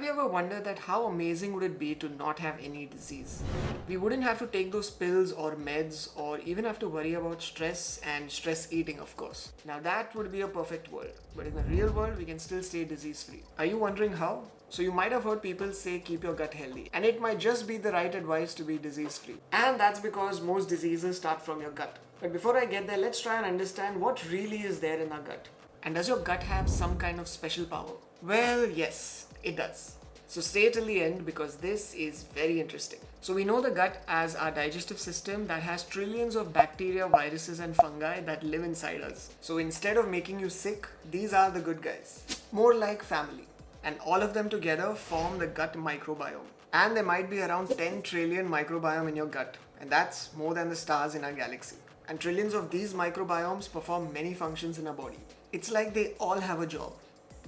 Have you ever wondered that how amazing would it be to not have any disease? We wouldn't have to take those pills or meds or even have to worry about stress and stress eating, of course. Now that would be a perfect world. But in the real world, we can still stay disease free. Are you wondering how? So you might have heard people say keep your gut healthy, and it might just be the right advice to be disease free. And that's because most diseases start from your gut. But before I get there, let's try and understand what really is there in our gut. And does your gut have some kind of special power? Well, yes, it does. So stay till the end because this is very interesting. So we know the gut as our digestive system that has trillions of bacteria, viruses and fungi that live inside us. So instead of making you sick, these are the good guys. More like family. And all of them together form the gut microbiome. And there might be around 10 trillion microbiome in your gut. And that's more than the stars in our galaxy. And trillions of these microbiomes perform many functions in our body. It's like they all have a job,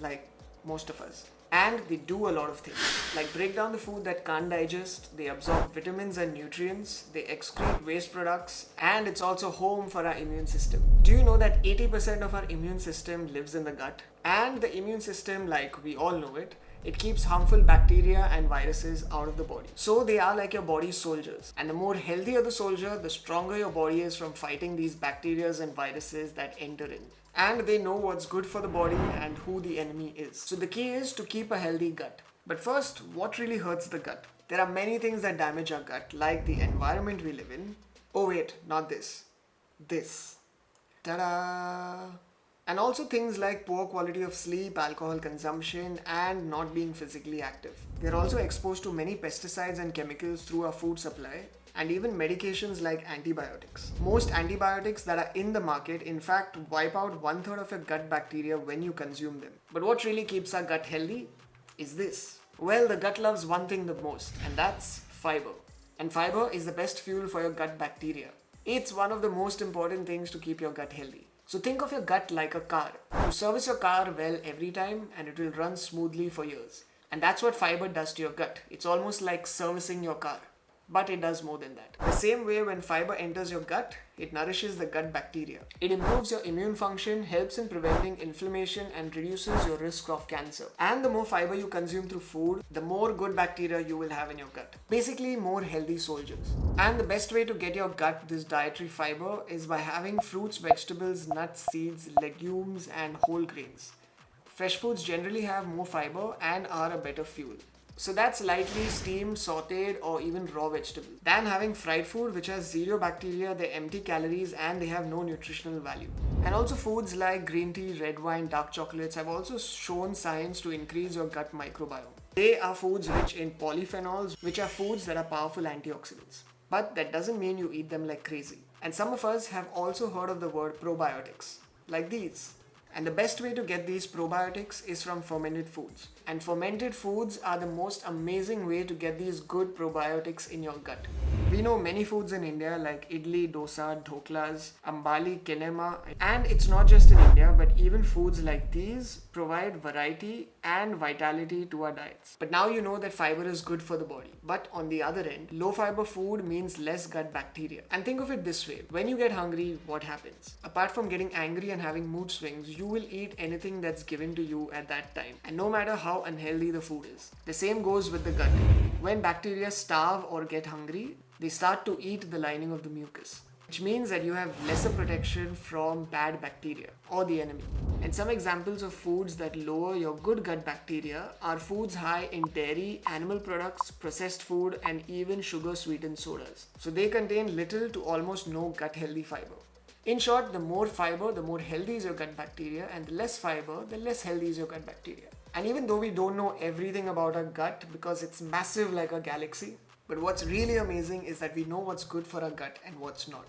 like most of us. And they do a lot of things, like break down the food that can't digest, they absorb vitamins and nutrients, they excrete waste products, and it's also home for our immune system. Do you know that 80% of our immune system lives in the gut? And the immune system, like we all know it, it keeps harmful bacteria and viruses out of the body. So they are like your body's soldiers. And the more healthier the soldier, the stronger your body is from fighting these bacteria and viruses that enter in. And they know what's good for the body and who the enemy is. So the key is to keep a healthy gut. But first, what really hurts the gut? There are many things that damage our gut, like the environment we live in. Oh wait, not this. This. Ta-da! And also things like poor quality of sleep, alcohol consumption, and not being physically active. We are also exposed to many pesticides and chemicals through our food supply, and even medications like antibiotics. Most antibiotics that are in the market, in fact, wipe out 1/3 of your gut bacteria when you consume them. But what really keeps our gut healthy is this. Well, the gut loves one thing the most, and that's fiber. And fiber is the best fuel for your gut bacteria. It's one of the most important things to keep your gut healthy. So think of your gut like a car. You service your car well every time and it will run smoothly for years. And that's what fiber does to your gut. It's almost like servicing your car. But it does more than that. The same way when fiber enters your gut, it nourishes the gut bacteria. It improves your immune function, helps in preventing inflammation and reduces your risk of cancer. And the more fiber you consume through food, the more good bacteria you will have in your gut. Basically, more healthy soldiers. And the best way to get your gut this dietary fiber is by having fruits, vegetables, nuts, seeds, legumes and whole grains. Fresh foods generally have more fiber and are a better fuel. So that's lightly steamed, sauteed or even raw vegetables than having fried food which has zero bacteria, they're empty calories and they have no nutritional value. And also foods like green tea, red wine, dark chocolates have also shown signs to increase your gut microbiome. They are foods rich in polyphenols, which are foods that are powerful antioxidants. But that doesn't mean you eat them like crazy. And some of us have also heard of the word probiotics, like these. And the best way to get these probiotics is from fermented foods. And fermented foods are the most amazing way to get these good probiotics in your gut. We know many foods in India like idli, dosa, dhoklas, ambali, kinema. And it's not just in India, but even foods like these provide variety and vitality to our diets. But now you know that fiber is good for the body. But on the other end, low fiber food means less gut bacteria. And think of it this way, when you get hungry, what happens? Apart from getting angry and having mood swings, you will eat anything that's given to you at that time. And no matter how unhealthy the food is. The same goes with the gut. When bacteria starve or get hungry, they start to eat the lining of the mucus, which means that you have lesser protection from bad bacteria or the enemy. And some examples of foods that lower your good gut bacteria are foods high in dairy, animal products, processed food, and even sugar-sweetened sodas. So they contain little to almost no gut healthy fiber. In short, the more fiber, the more healthy is your gut bacteria, and the less fiber, the less healthy is your gut bacteria. And even though we don't know everything about our gut because it's massive like a galaxy, but what's really amazing is that we know what's good for our gut and what's not.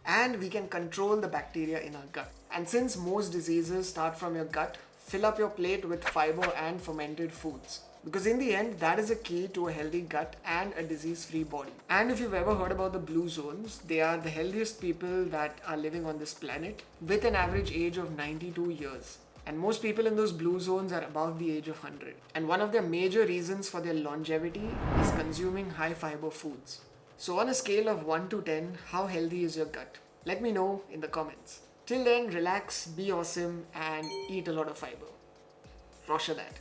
And we can control the bacteria in our gut. And since most diseases start from your gut, fill up your plate with fiber and fermented foods. Because in the end, that is a key to a healthy gut and a disease-free body. And if you've ever heard about the blue zones, they are the healthiest people that are living on this planet with an average age of 92 years. And most people in those blue zones are above the age of 100. And one of their major reasons for their longevity is consuming high fiber foods. So on a scale of 1 to 10, how healthy is your gut? Let me know in the comments. Till then, relax, be awesome, and eat a lot of fiber. Rosha that.